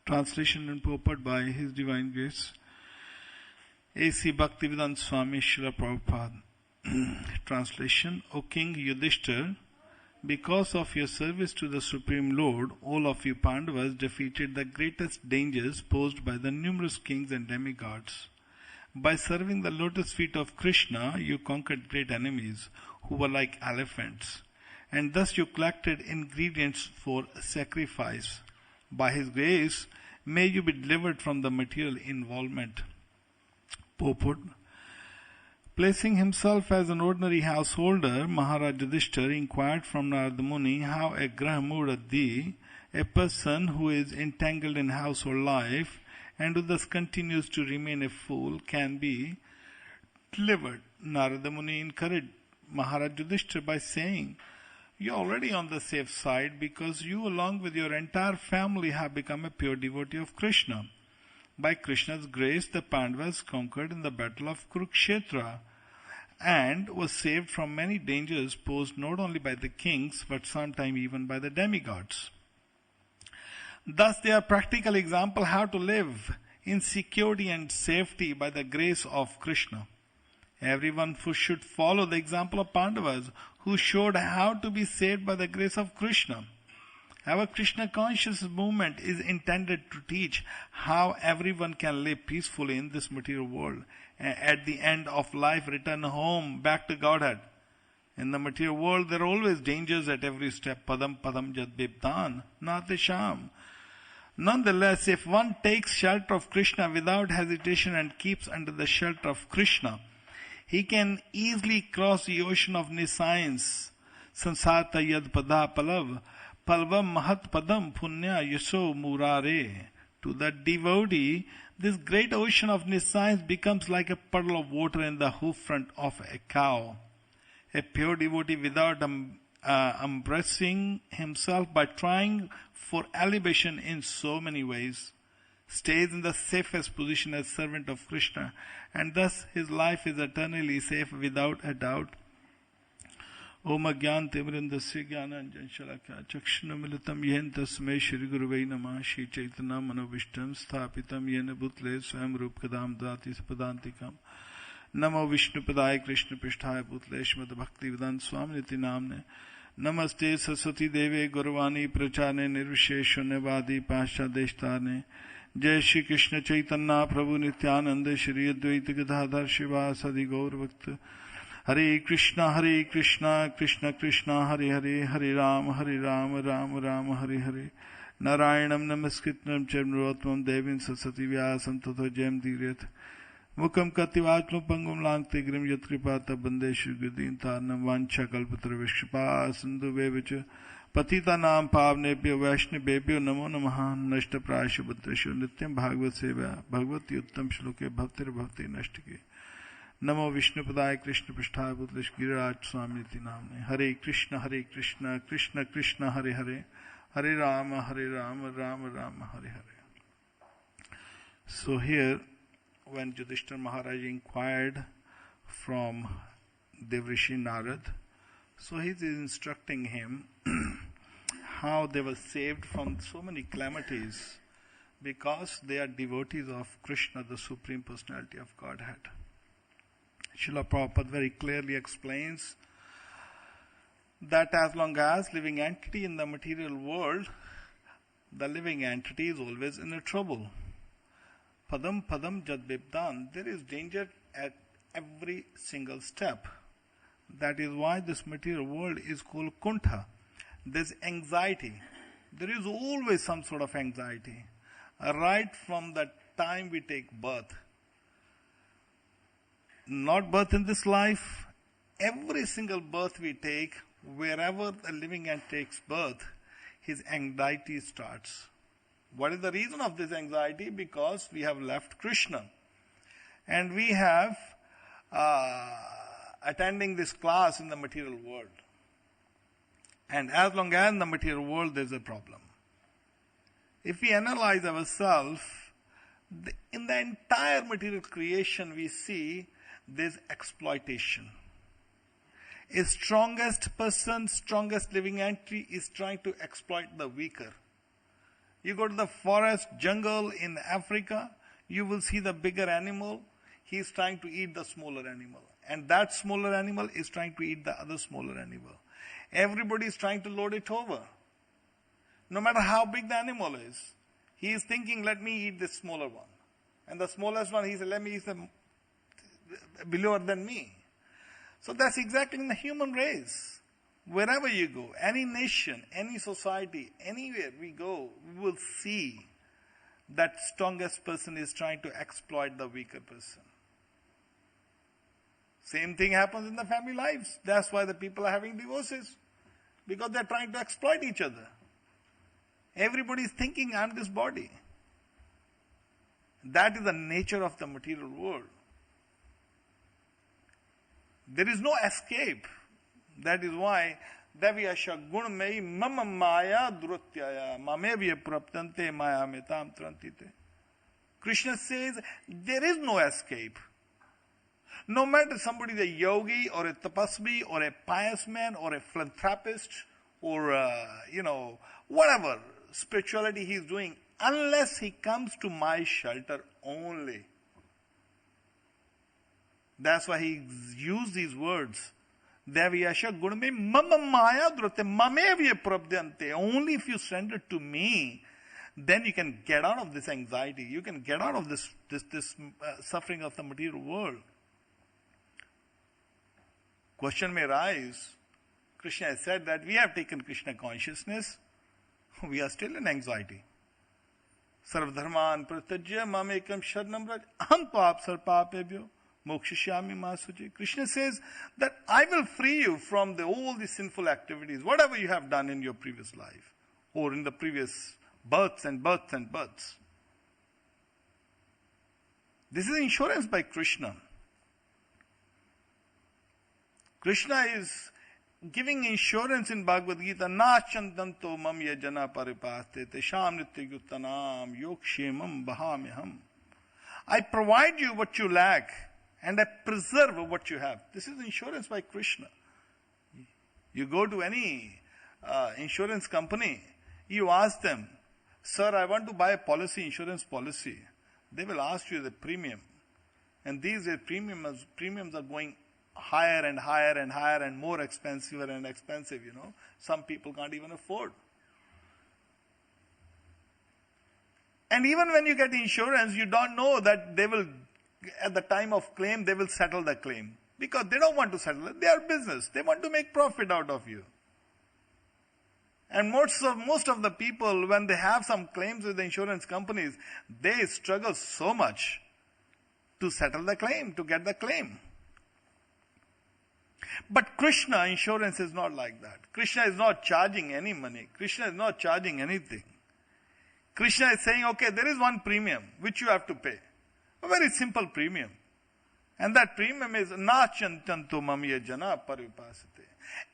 Translation and purport by His Divine Grace A.C. Bhaktivedanta Swami Srila Prabhupada. Translation: O King Yudhishthir, because of your service to the Supreme Lord, all of you Pandavas defeated the greatest dangers posed by the numerous kings and demigods. By serving the lotus feet of Krishna, you conquered great enemies who were like elephants, and thus you collected ingredients for sacrifice. By His grace, may you be delivered from the material involvement. Purport: Placing himself as an ordinary householder, Maharaj Yudhishthir inquired from Narada Muni how a Grahamuradi, a person who is entangled in household life and who thus continues to remain a fool, can be delivered. Narada Muni encouraged Maharaj Yudhishthir by saying, "You are already on the safe side because you along with your entire family have become a pure devotee of Krishna. By Krishna's grace, the Pandavas conquered in the battle of Kurukshetra and was saved from many dangers posed not only by the kings but sometimes even by the demigods. Thus they are practical example how to live in security and safety by the grace of Krishna. Everyone should follow the example of Pandavas who showed how to be saved by the grace of Krishna. Our Krishna consciousness movement is intended to teach how everyone can live peacefully in this material world and at the end of life return home back to Godhead. In the material world there are always dangers at every step. Padam padam jad bibdan natisham. Nonetheless, if one takes shelter of Krishna without hesitation and keeps under the shelter of Krishna, he can easily cross the ocean of nescience. Sansarta yad pada palav. Palvam mahat padam punya yaso murare. To the devotee, this great ocean of nescience becomes like a puddle of water in the hoof front of a cow. A pure devotee, without embracing himself by trying for elevation in so many ways, stays in the safest position as servant of Krishna, and thus his life is eternally safe without a doubt. Om Agyan Tivrindasya Gyananjan Shalakya Chakshunamilitam Yen Tasmai Shri Guruvai Namah Shri Chaitanya Manovishtam Sthapitam Yena Bhutle Swayam Rup Kadam Dati Sapadantikam Namo Vishnu Padaya Krishna Pisthaya Bhutle Shrimad Bhaktivedanta Swami Niti Namne Namaste Saraswati Deve Gurvani Prachane Nirvisheshunyavadi Pascha Deshtarne Jai Shri Krishna Chaitanya Prabhu Nityananda Shri Advaita Gadadhar Shivasadi Gaur Bhakta Hare Krishna, Krishna Krishna, Hare Hare, Hare Ram, Ram Ram, Hare Hare. Narayanam Namaskritnam Charnurotmam Devin Saraswati Vyasam Tato Jayam Dhiret. Mukam Kativachlu Pangum Langte Grim Yatripata Bande Shri Gudin Tarnam Vancha Kalpatra Vishkapa Sindhu Vevicha Patita Nam Pavnebhyo Vaishnavebhyo Namo Namaha Nashta Prasya Bhadrashu Nityam Bhagavad Seva Bhagavati Uttam Shloke Bhavtir Bhavti Nashtike Namo Vishnu Padaya Krishna Pisthaya Bhutlesh Giriraj Swami Niti Namne Hare Krishna Krishna Krishna Hare Hare Hare Rama Rama Rama Hare Hare. So here when Yudhishthira Maharaj inquired from Devrishi Narad, so he is instructing him how they were saved from so many calamities because they are devotees of Krishna, the Supreme Personality of Godhead. Srila Prabhupada very clearly explains that as long as living entity in the material world, the living entity is always in a trouble. Padam padam jad bibdan. There is danger at every single step. That is why this material world is called kuntha. There's anxiety. There is always some sort of anxiety. Right from the time we take birth. Not birth in this life, every single birth we take, wherever the living entity takes birth, his anxiety starts. What is the reason of this anxiety? Because we have left Krishna. And we have attending this class in the material world. And as long as in the material world there is a problem. If we analyze ourselves, in the entire material creation we see there's exploitation. A strongest person, strongest living entity is trying to exploit the weaker. You go to the forest, jungle in Africa, you will see the bigger animal. He is trying to eat the smaller animal. And that smaller animal is trying to eat the other smaller animal. Everybody is trying to load it over. No matter how big the animal is, he is thinking, let me eat this smaller one. And the smallest one, he said, let me eat the below than me. So that's exactly in the human race. Wherever you go, any nation, any society, anywhere we go, we will see that strongest person is trying to exploit the weaker person. Same thing happens in the family lives. That's why the people are having divorces. Because they're trying to exploit each other. Everybody is thinking, I'm this body. That is the nature of the material world. There is no escape. That is why Devyasha gunmei mama maya drutyaya mamevya praptante maya metam trantite. Krishna says there is no escape. No matter somebody is a yogi or a tapasvi or a pious man or a philanthropist or whatever spirituality he is doing, unless he comes to my shelter only. That's why he used these words. Devyasha guname mama maya drute mamevya prabdyante. Only if you surrender to me, then you can get out of this anxiety. You can get out of this suffering of the material world. Question may rise. Krishna has said that we have taken Krishna consciousness. We are still in anxiety. Sarvadharman pratajya mamekam sharnam raj aham pap sarpapebhyo mokshashyami masuji. Krishna says that I will free you from all the sinful activities, whatever you have done in your previous life or in the previous births and births and births. This is insurance by Krishna. Krishna is giving insurance in Bhagavad Gita. Nachantanto mam yajana paripaste tesham nityayuttanam yokshemam bahameham. I provide you what you lack and I preserve what you have. This is insurance by Krishna. You go to any insurance company, you ask them, sir, I want to buy a insurance policy. They will ask you the premium. And these days premiums are going higher and higher and higher and more expensive and expensive, Some people can't even afford. And even when you get insurance, you don't know that they will, at the time of claim, they will settle the claim. Because they don't want to settle it. They are business. They want to make profit out of you. And most of the people, when they have some claims with the insurance companies, they struggle so much to settle the claim, to get the claim. But Krishna insurance is not like that. Krishna is not charging any money. Krishna is not charging anything. Krishna is saying, okay, there is one premium which you have to pay. A very simple premium. And that premium is nachantantu mamya jana paripasate.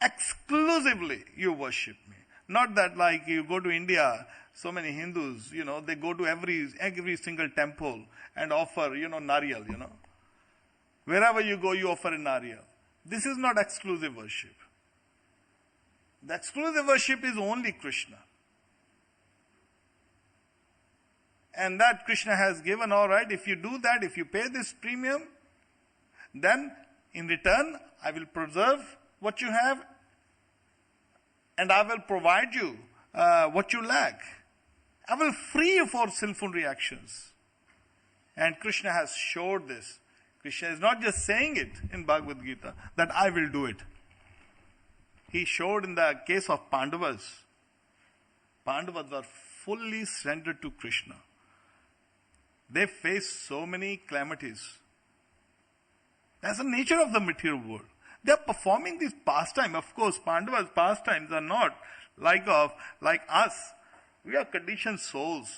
Exclusively you worship me. Not that like you go to India, so many Hindus, they go to every single temple and offer, nariyal, Wherever you go, you offer a nariyal. This is not exclusive worship. The exclusive worship is only Krishna. And that Krishna has given, all right, if you do that, if you pay this premium, then in return, I will preserve what you have and I will provide you what you lack. I will free you for sinful reactions. And Krishna has showed this. Krishna is not just saying it in Bhagavad Gita, that I will do it. He showed in the case of Pandavas. Pandavas were fully surrendered to Krishna. They faced so many calamities. That's the nature of the material world. They are performing this pastime. Of course, Pandavas' pastimes are not like us. We are conditioned souls.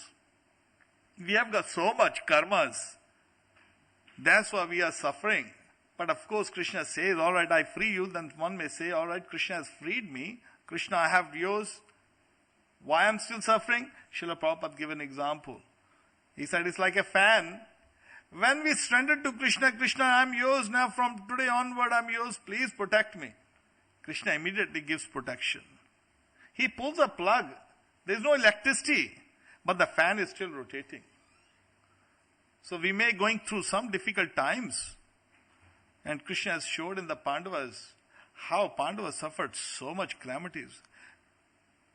We have got so much karmas. That's why we are suffering. But of course, Krishna says, all right, I free you. Then one may say, all right, Krishna has freed me. Krishna, I have yours. Why I'm still suffering? Srila Prabhupada gave an example. He said, it's like a fan. When we surrender to Krishna, Krishna, I'm yours now. From today onward, I'm yours. Please protect me. Krishna immediately gives protection. He pulls a plug. There's no electricity. but the fan is still rotating. So we may going through some difficult times. And Krishna has showed in the Pandavas how Pandavas suffered so much calamities.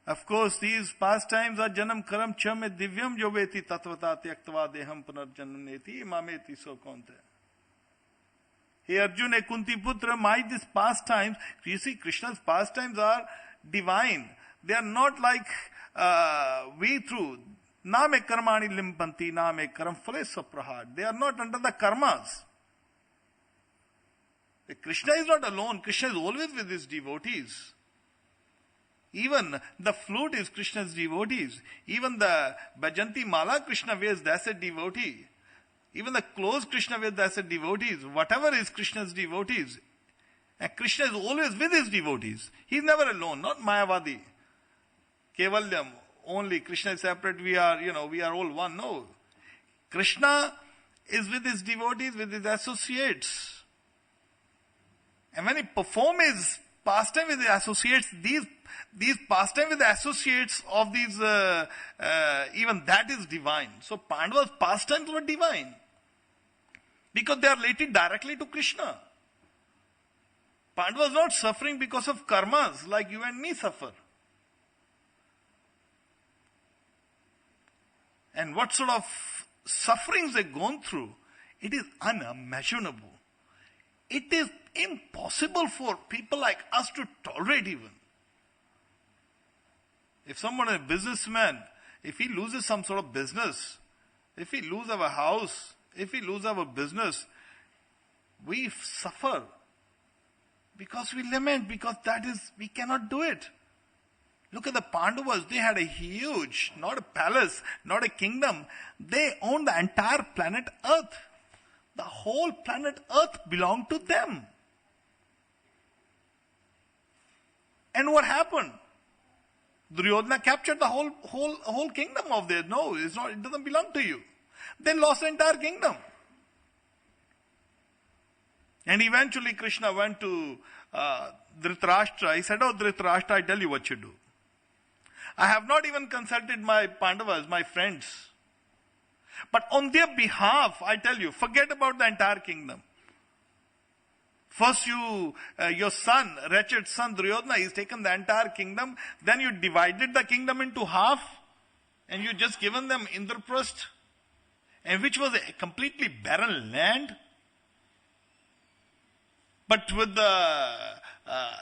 Of course, these pastimes are janam karam chame divyam joveti tatvata tyaktva deham punarjananeti mameti so konte. Hey Arjuna, Kunti Putra, my these pastimes, you see Krishna's pastimes are divine. They are not like we through. Na me karmani limpanti, na me karam phale saprahad. They are not under the karmas. Krishna is not alone. Krishna is always with his devotees. Even the flute is Krishna's devotees. Even the Bhajanti Mala Krishna wears, that's a devotee. Even the clothes Krishna wears, that's a devotees. Whatever is Krishna's devotees. And Krishna is always with his devotees. He is never alone, not Mayavadi. Kevalyam, only Krishna is separate, we are all one. No. Krishna is with his devotees, with his associates. And when he performs his pastime with the associates, these pastime with the associates of these, even that is divine. So Pandava's pastimes were divine. Because they are related directly to Krishna. Pandava was not suffering because of karmas like you and me suffer. And what sort of sufferings they've gone through, it is unimaginable. It is impossible for people like us to tolerate even. If someone is a businessman, if he loses some sort of business, if we lose our house, if we lose our business, we suffer. Because we lament, because we cannot do it. Look at the Pandavas, they had a huge, not a palace, not a kingdom. They owned the entire planet Earth. The whole planet Earth belonged to them. And what happened? Duryodhana captured the whole kingdom of theirs. No, it doesn't belong to you. They lost the entire kingdom. And eventually Krishna went to Dhritarashtra. He said, "Oh Dhritarashtra, I tell you what you do. I have not even consulted my Pandavas, my friends. But on their behalf, I tell you, forget about the entire kingdom. First your son, wretched son Duryodhana, he's taken the entire kingdom. Then you divided the kingdom into half. And you just given them Indraprasth. And which was a completely barren land. But with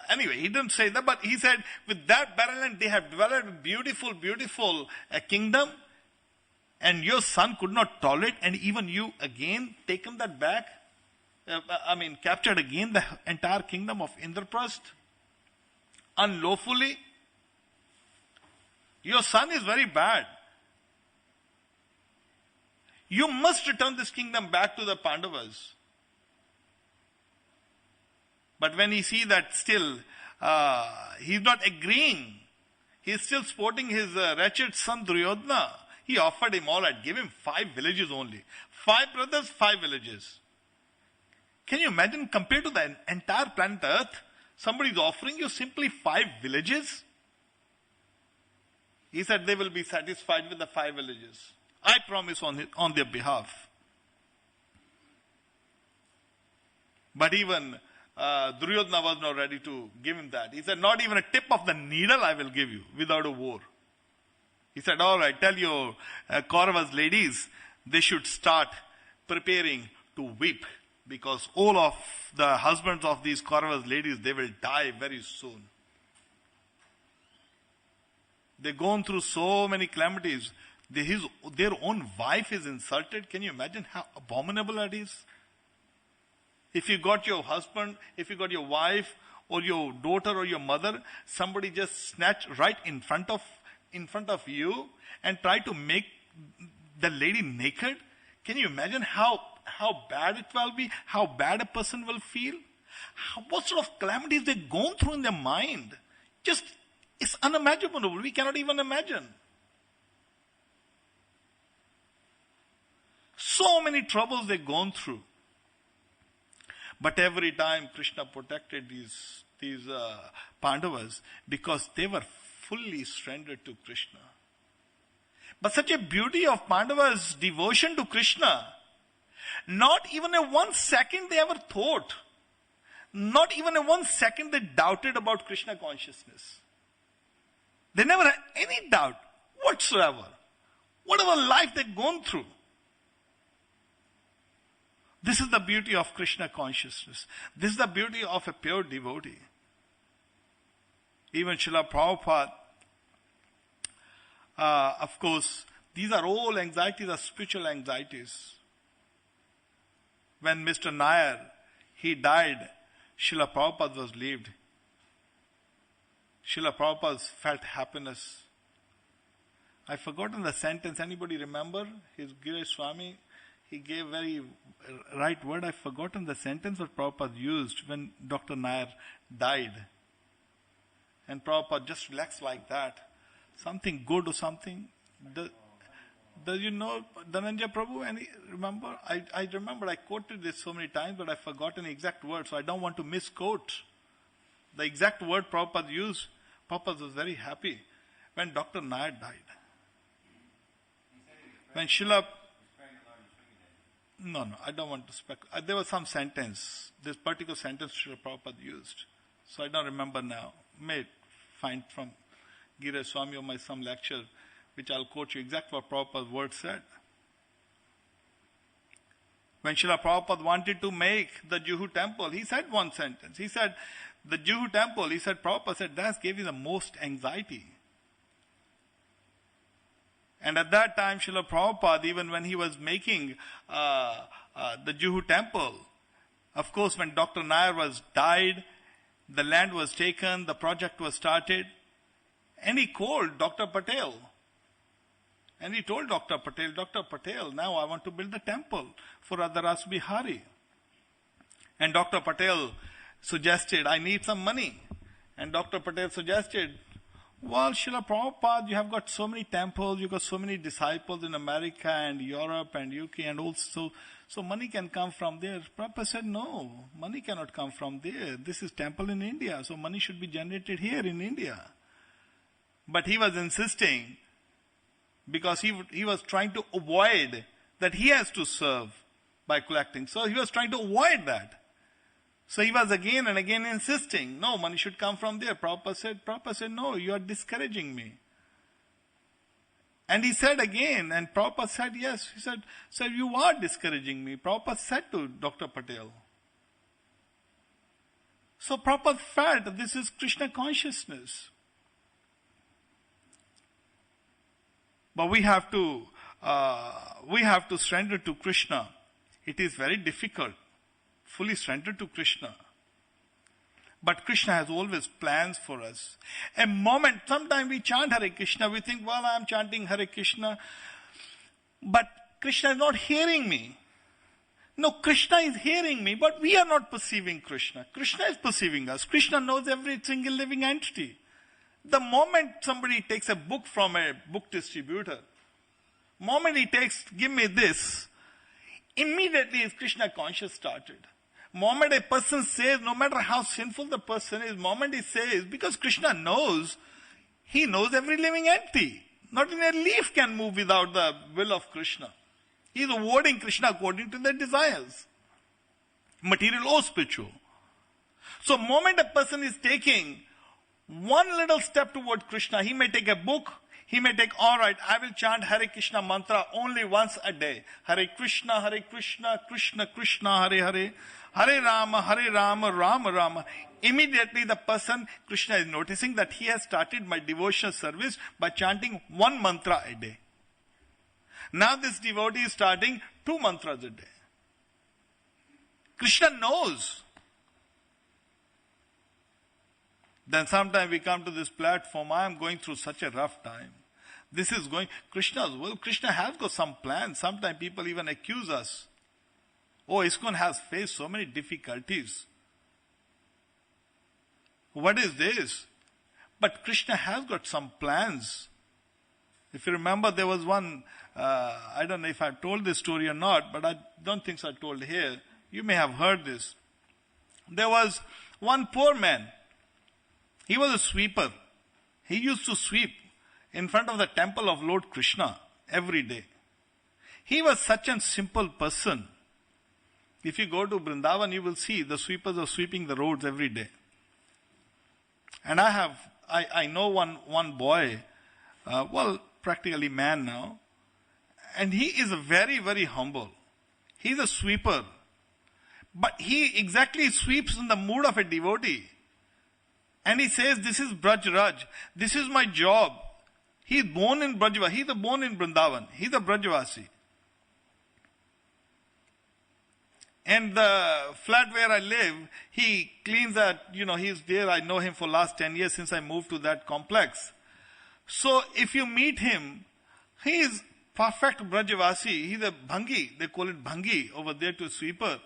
anyway, he didn't say that, but he said, with that barren land, they have developed a beautiful, beautiful kingdom. And your son could not tolerate, and even you again taken that back. Captured again the entire kingdom of Indraprasth. Unlawfully. Your son is very bad. You must return this kingdom back to the Pandavas. But when he see that still, he's not agreeing. He's still sporting his wretched son Duryodhana. He offered him all. I'd give him 5 villages only. 5 brothers, 5 villages. Can you imagine, compared to the entire planet Earth, somebody is offering you simply 5 villages? He said they will be satisfied with the 5 villages. I promise on their behalf. But even Duryodhana was not ready to give him that. He said, not even a tip of the needle I will give you without a war. He said, all right, tell your Kauravas ladies, they should start preparing to weep. Because all of the husbands of these Kauravas ladies, they will die very soon. They've gone through so many calamities. Their own wife is insulted. Can you imagine how abominable that is? If you got your husband, if you got your wife, or your daughter or your mother, somebody just snatch right in front of you and try to make the lady naked. Can you imagine how bad it will be? How bad a person will feel? What sort of calamities they've gone through in their mind? It's unimaginable. We cannot even imagine. So many troubles they've gone through. But every time Krishna protected these Pandavas because they were fully surrendered to Krishna. But such a beauty of Pandavas' devotion to Krishna, not even a 1 second they ever thought, not even a 1 second they doubted about Krishna consciousness. They never had any doubt whatsoever. Whatever life they'd gone through. This is the beauty of Krishna consciousness. This is the beauty of a pure devotee. Even Srila Prabhupada, of course, these are all anxieties, are spiritual anxieties. When Mr. Nair, he died, Srila Prabhupada was lived. Srila Prabhupada felt happiness. I've forgotten the sentence. Anybody remember? His Girish Swami, he gave very right word. I've forgotten the sentence that Prabhupada used when Dr. Nair died. And Prabhupada just relaxed like that. Something good or something. Does you know Dhananjay Prabhu? Remember? I remember I quoted this so many times, but I've forgotten the exact word, so I don't want to misquote. The exact word Prabhupada used, Prabhupada was very happy when Dr. Nair died. When Srila... No, I don't want to speculate. There was some sentence, this particular sentence Srila Prabhupada used. So I don't remember now. May find from Girish Swami or my some lecture, which I'll quote you exact what Prabhupada's word said. When Srila Prabhupada wanted to make the Juhu temple, he said one sentence. He said, the Juhu temple, he said, Prabhupada said, that gave you the most anxiety. And at that time, Srila Prabhupada, even when he was making the Juhu temple, of course, when Dr. Nair was died, the land was taken, the project was started, and he called Dr. Patel. And he told Dr. Patel, now I want to build the temple for Adaras Bihari. And Dr. Patel suggested, I need some money. And Dr. Patel suggested, well, Srila Prabhupada, you have got so many temples, you've got so many disciples in America and Europe and UK and also, so money can come from there. Prabhupada said, no, money cannot come from there. This is temple in India, so money should be generated here in India. But he was insisting, because he was trying to avoid that he has to serve by collecting. So he was trying to avoid that. So he was again and again insisting, no, money should come from there. Prabhupada said, no, you are discouraging me. And he said again, and Prabhupada said, yes. He said, sir, you are discouraging me. Prabhupada said to Dr. Patel. So Prabhupada felt that this is Krishna consciousness. But we have to surrender to Krishna. It is very difficult. Fully surrender to Krishna. But Krishna has always plans for us. A moment, sometimes we chant Hare Krishna, we think, well, I am chanting Hare Krishna, but Krishna is not hearing me. No, Krishna is hearing me, but we are not perceiving Krishna. Krishna is perceiving us. Krishna knows every single living entity. The moment somebody takes a book from a book distributor, moment he takes, give me this, immediately his Krishna conscious started. Moment a person says, no matter how sinful the person is, moment he says, because Krishna knows, he knows every living entity. Not even a leaf can move without the will of Krishna. He is awarding Krishna according to their desires. Material or spiritual. So moment a person is taking one little step toward Krishna, he may take a book, he may take, all right, I will chant Hare Krishna mantra only once a day. Hare Krishna, Krishna Krishna, Hare Hare, Hare Rama, Rama Rama. Immediately the person, Krishna is noticing that he has started my devotional service by chanting one mantra a day. Now this devotee is starting 2 mantras a day. Krishna knows. Then sometime we come to this platform, I am going through such a rough time. This is going, Krishna's will. Krishna has got some plans. Sometimes people even accuse us. Oh, ISKCON has faced so many difficulties. What is this? But Krishna has got some plans. If you remember, there was one, I don't know if I told this story or not, but I don't think so I told here. You may have heard this. There was one poor man. He was a sweeper. He used to sweep in front of the temple of Lord Krishna. every day. He was such a simple person. If you go to Vrindavan, you will see the sweepers are sweeping the roads every day. And I know one boy, practically man now, and he is very, very humble. He's a sweeper. But he exactly sweeps in the mood of a devotee. And he says, this is Braj Raj. This is my job. He is born in Brajva. He is born in Vrindavan. He is a Brajvasi. And the flat where I live, he cleans that, he's there. I know him for last 10 years since I moved to that complex. So if you meet him, he is perfect Brajvasi. He's a Bhangi. They call it Bhangi over there to sweeper.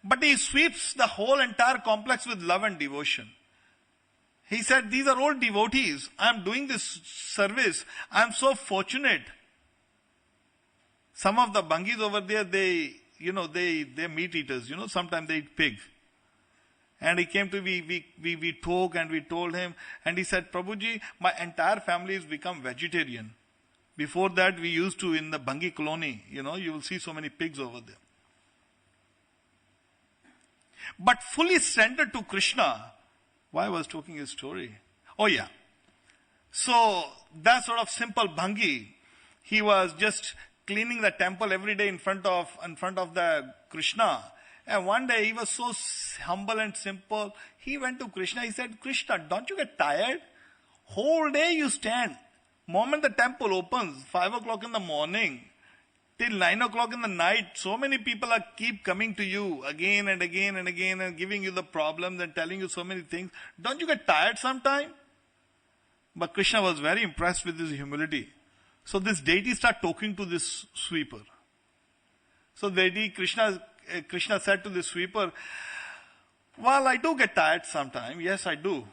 But he sweeps the whole entire complex with love and devotion. He said, these are all devotees. I'm doing this service. I'm so fortunate. Some of the Bhangis over there, they're meat eaters. Sometimes they eat pig. And he came to we talked and we told him. And he said, Prabhuji, my entire family has become vegetarian. Before that, we used to, in the Bhangi colony, you will see so many pigs over there. But fully surrendered to Krishna. Why I was talking his story? Oh yeah. So, that sort of simple Bhangi, he was just cleaning the temple every day in front of the Krishna. And one day he was so humble and simple. He went to Krishna. He said, Krishna, don't you get tired? Whole day you stand. Moment the temple opens, 5 o'clock in the morning, till 9 o'clock in the night, so many people keep coming to you again and again and again and giving you the problems and telling you so many things. Don't you get tired sometime? But Krishna was very impressed with his humility. So this deity started talking to this sweeper. So Krishna said to the sweeper, well, I do get tired sometime. Yes, I do.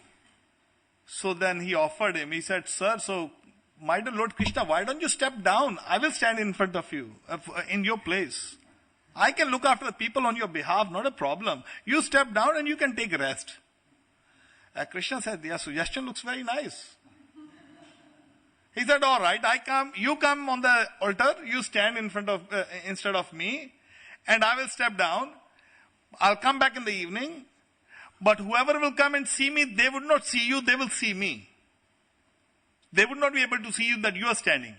So then he offered him. He said, sir, so my dear Lord Krishna, why don't you step down? I will stand in front of you, in your place. I can look after the people on your behalf, not a problem. You step down and you can take rest. Krishna said, your suggestion looks very nice. He said, all right, you come on the altar, you stand in front of, instead of me, and I will step down. I'll come back in the evening, but whoever will come and see me, they would not see you, they will see me. They would not be able to see you that you are standing.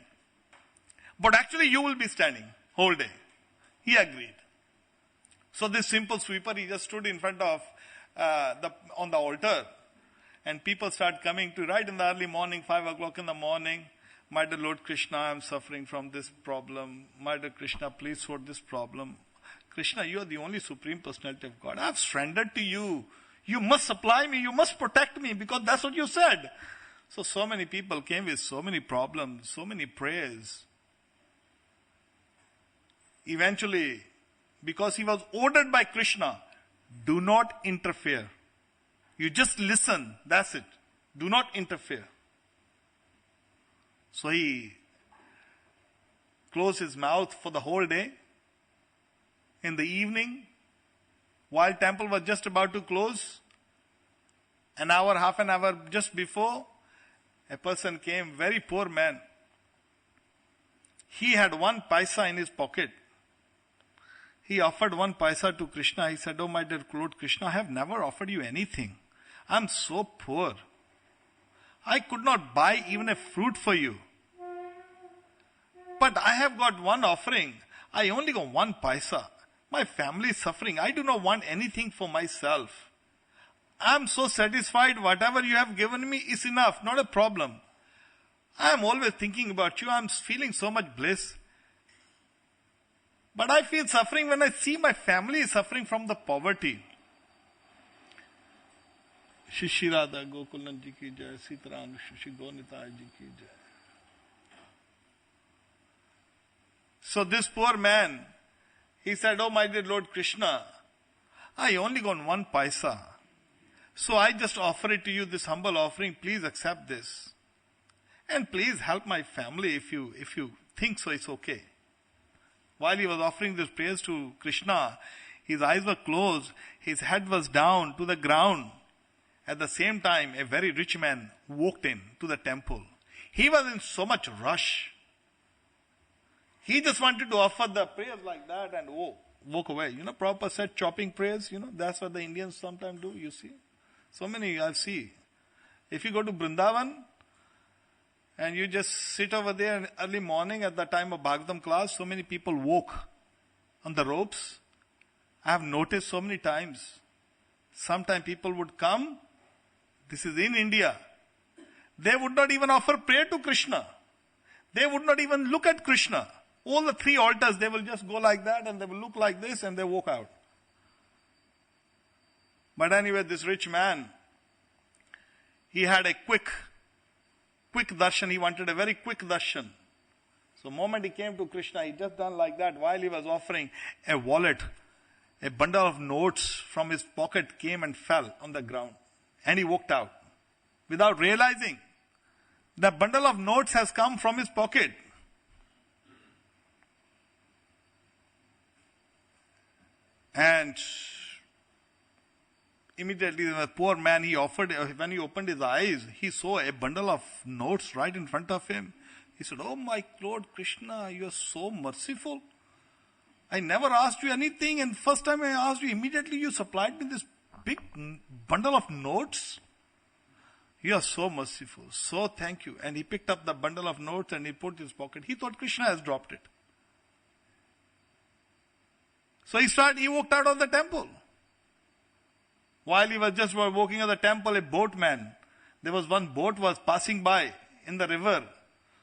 But actually you will be standing whole day. He agreed. So this simple sweeper, he just stood in front of on the altar. And people start coming to right in the early morning, 5 o'clock in the morning. My dear Lord Krishna, I am suffering from this problem. My dear Krishna, please sort this problem. Krishna, you are the only Supreme Personality of God. I have surrendered to you. You must supply me. You must protect me because that's what you said. So many people came with so many problems, so many prayers. Eventually, because he was ordered by Krishna, do not interfere. You just listen, that's it. Do not interfere. So he closed his mouth for the whole day. In the evening, while temple was just about to close, an hour, half an hour just before, a person came, very poor man. He had 1 paisa in his pocket. He offered 1 paisa to Krishna. He said, oh my dear Lord Krishna, I have never offered you anything. I am so poor. I could not buy even a fruit for you. But I have got 1 offering. I only got 1 paisa. My family is suffering. I do not want anything for myself. I am so satisfied. Whatever you have given me is enough. Not a problem. I am always thinking about you. I am feeling so much bliss. But I feel suffering when I see my family is suffering from the poverty. Shishi Radha Gokulan ji ki jai, Sitaram Shishi Gonitaya ji ki jai. So this poor man, he said, oh my dear Lord Krishna, I only got 1 paisa. So I just offer it to you, this humble offering. Please accept this. And please help my family if you think so, it's okay. While he was offering these prayers to Krishna, his eyes were closed, his head was down to the ground. At the same time, a very rich man walked in to the temple. He was in so much rush. He just wanted to offer the prayers like that and walk away. Prabhupada said chopping prayers, that's what the Indians sometimes do, you see. So many I see. If you go to Vrindavan and you just sit over there in early morning at the time of Bhagavatam class, so many people walk on the ropes. I have noticed so many times. Sometimes people would come, this is in India, they would not even offer prayer to Krishna. They would not even look at Krishna. All the 3 altars, they will just go like that and they will look like this and they walk out. But anyway, this rich man, he had a quick darshan. He wanted a very quick darshan. So the moment he came to Krishna, he just done like that while he was offering a wallet. A bundle of notes from his pocket came and fell on the ground. And he walked out without realizing the bundle of notes has come from his pocket. And immediately the poor man, when he opened his eyes, he saw a bundle of notes right in front of him. He said, "Oh my Lord Krishna, you are so merciful. I never asked you anything, and first time I asked you, immediately you supplied me this big bundle of notes. You are so merciful. So thank you." And he picked up the bundle of notes and he put in his pocket. He thought Krishna has dropped it. So he walked out of the temple. While he was just walking out of the temple, a boatman, there was one boat was passing by in the river.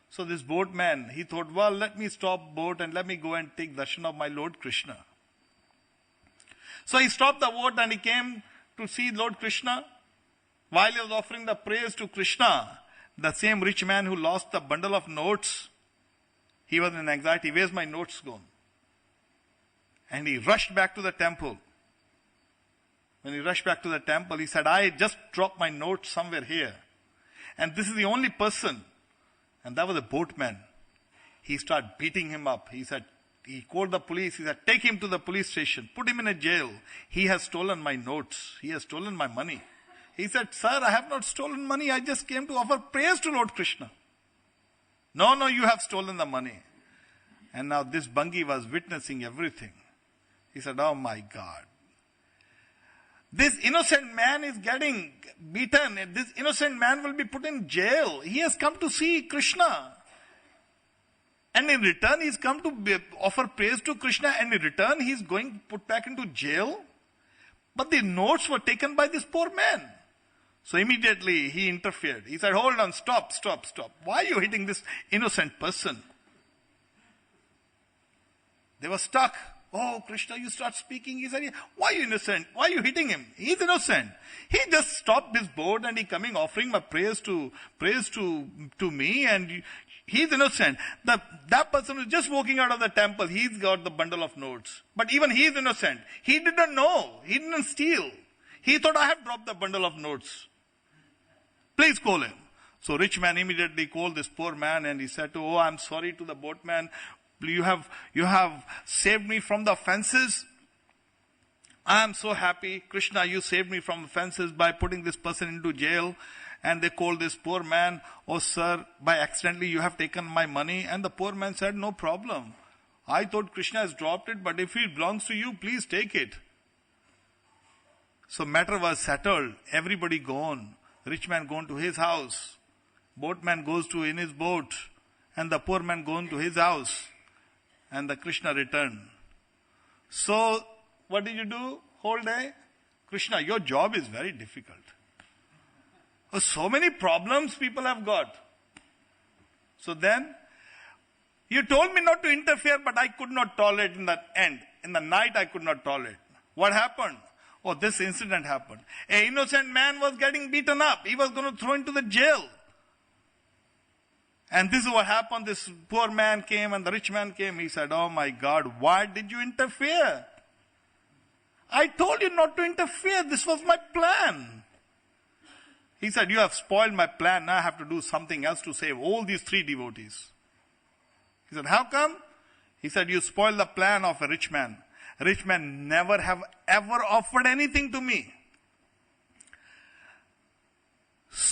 So this boatman, he thought, well, let me stop boat and let me go and take darshan of my Lord Krishna. So he stopped the boat and he came to see Lord Krishna. While he was offering the prayers to Krishna, the same rich man who lost the bundle of notes, he was in anxiety. Where's my notes gone? And he rushed back to the temple. When he rushed back to the temple, he said, I just dropped my notes somewhere here. And this is the only person. And that was a boatman. He started beating him up. He called the police. He said, take him to the police station. Put him in a jail. He has stolen my notes. He has stolen my money. He said, sir, I have not stolen money. I just came to offer prayers to Lord Krishna. No, you have stolen the money. And now this Bangi was witnessing everything. He said, oh my God. This innocent man is getting beaten. This innocent man will be put in jail. He has come to see Krishna. And in return, he's come to offer praise to Krishna. And in return, he's going put back into jail. But the notes were taken by this poor man. So immediately he interfered. He said, hold on, stop. Why are you hitting this innocent person? They were stuck. Oh, Krishna, you start speaking. He said, why are you innocent? Why are you hitting him? He's innocent. He just stopped his boat and he coming offering my praise to me, and he's innocent. That person who's just walking out of the temple, he's got the bundle of notes. But even he is innocent. He didn't know. He didn't steal. He thought, I have dropped the bundle of notes. Please call him. So rich man immediately called this poor man and he said, oh, I'm sorry to the boatman. You have saved me from the offenses. I am so happy. Krishna, you saved me from offenses by putting this person into jail. And they called this poor man, oh sir, by accidentally you have taken my money. And the poor man said, no problem. I thought Krishna has dropped it, but if it belongs to you, please take it. So matter was settled. Everybody gone. Rich man gone to his house. Boatman goes to in his boat. And the poor man gone to his house. And the Krishna returned. So, what did you do whole day? Krishna, your job is very difficult. Oh, so many problems people have got. So then, you told me not to interfere, but I could not tolerate in the end. In the night, I could not tolerate. What happened? Oh, this incident happened. An innocent man was getting beaten up. He was going to throw into the jail. And this is what happened. This poor man came and the rich man came. He said, oh my God, why did you interfere? I told you not to interfere. This was my plan. He said, you have spoiled my plan. Now I have to do something else to save all these 3 devotees. He said, how come? He said, you spoiled the plan of a rich man. A rich man never have ever offered anything to me.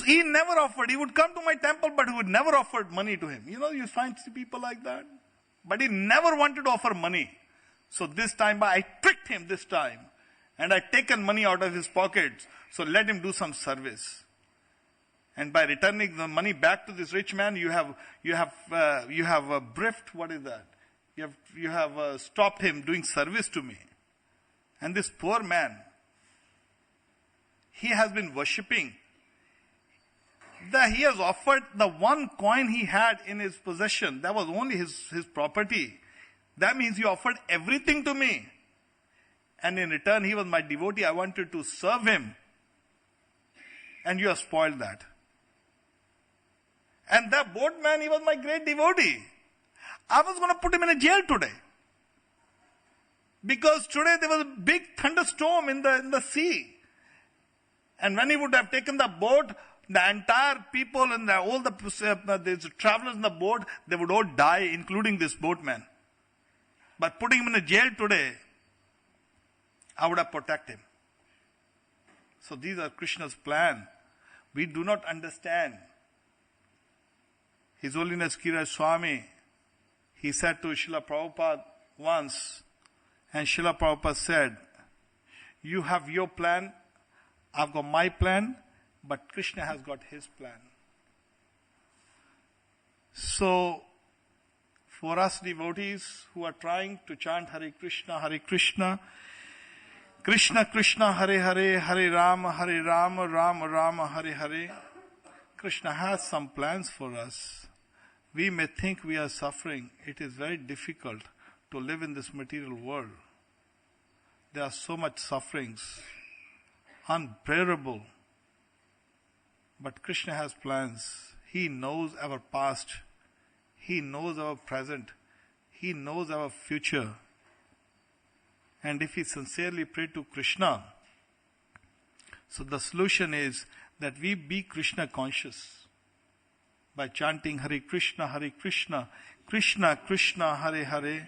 He never offered. He would come to my temple, but he would never offer money to him. You find people like that. But he never wanted to offer money. So this time I tricked him this time. And I taken money out of his pockets. So let him do some service. And by returning the money back to this rich man, you have briefed, what is that? You have stopped him doing service to me. And this poor man, he has been worshipping. He has offered the one coin he had in his possession. That was only his property. That means he offered everything to me. And in return, he was my devotee. I wanted to serve him. And you have spoiled that. And that boatman, he was my great devotee. I was going to put him in a jail today. Because today there was a big thunderstorm in the sea. And when he would have taken the boat, the entire people and all the travelers in the boat, they would all die, including this boatman. But putting him in a jail today, I would have protected him. So these are Krishna's plan. We do not understand. His Holiness Kiraj Swami, he said to Srila Prabhupada once, and Srila Prabhupada said, you have your plan, I've got my plan, but Krishna has got his plan. So, for us devotees who are trying to chant Hare Krishna, Krishna Krishna, Hare Hare, Hare Rama, Rama Rama, Hare Hare, Krishna has some plans for us. We may think we are suffering. It is very difficult to live in this material world. There are so much sufferings, unbearable. But Krishna has plans. He knows our past. He knows our present. He knows our future. And if we sincerely pray to Krishna, so the solution is that we be Krishna conscious by chanting Hare Krishna, Krishna Krishna, Hare Hare,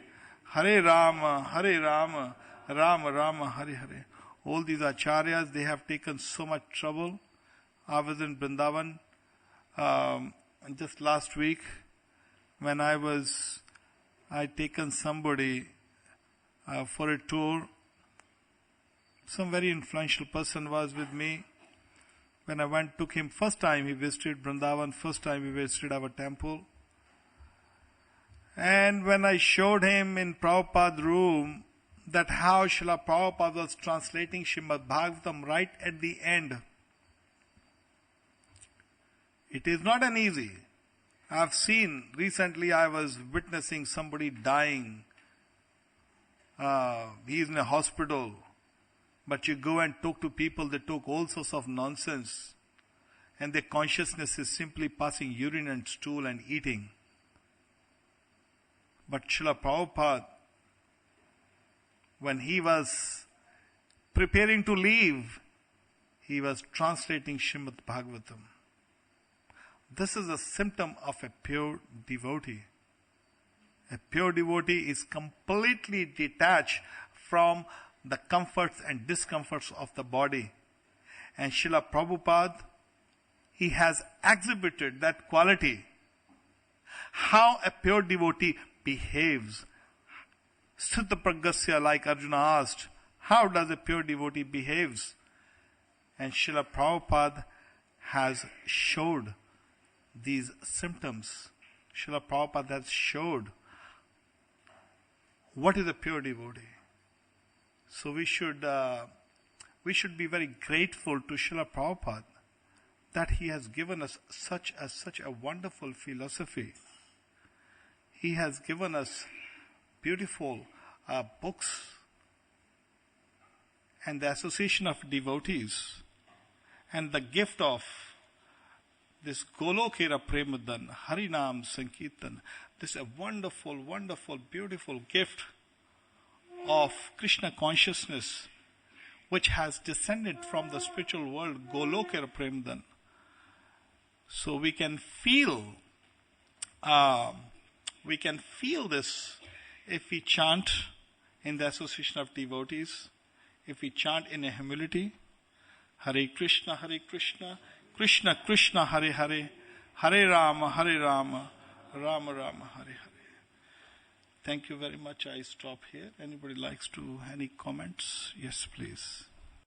Hare Rama, Rama Rama, Hare Hare. All these acharyas, they have taken so much trouble. I was in Vrindavan just last week when I'd taken somebody for a tour. Some very influential person was with me. When I took him, first time he visited Vrindavan, first time he visited our temple. And when I showed him in Prabhupada's room that how Srila Prabhupada was translating Srimad Bhagavatam right at the end, it is not an easy. I've seen, recently I was witnessing somebody dying. He's in a hospital. But you go and talk to people, they talk all sorts of nonsense. And their consciousness is simply passing urine and stool and eating. But Srila Prabhupada, when he was preparing to leave, he was translating Srimad Bhagavatam. This is a symptom of a pure devotee. A pure devotee is completely detached from the comforts and discomforts of the body. And Srila Prabhupada, he has exhibited that quality. How a pure devotee behaves. Sthita Pragasya, like Arjuna asked, how does a pure devotee behaves? And Srila Prabhupada has showed these symptoms. Srila Prabhupada has showed what is a pure devotee. So we should be very grateful to Srila Prabhupada that he has given us such a wonderful philosophy. He has given us beautiful books and the association of devotees and the gift of this Golokera Premadan, Harinam Sankirtan, this a wonderful, wonderful, beautiful gift of Krishna consciousness which has descended from the spiritual world, Golokera Premadan. So we can feel this if we chant in the association of devotees, if we chant in a humility, Hare Krishna, Krishna Krishna, Hare Hare, Hare Rama, Rama Rama, Hare Hare. Thank you very much. I stop here. Anybody likes to any comments? Yes, please.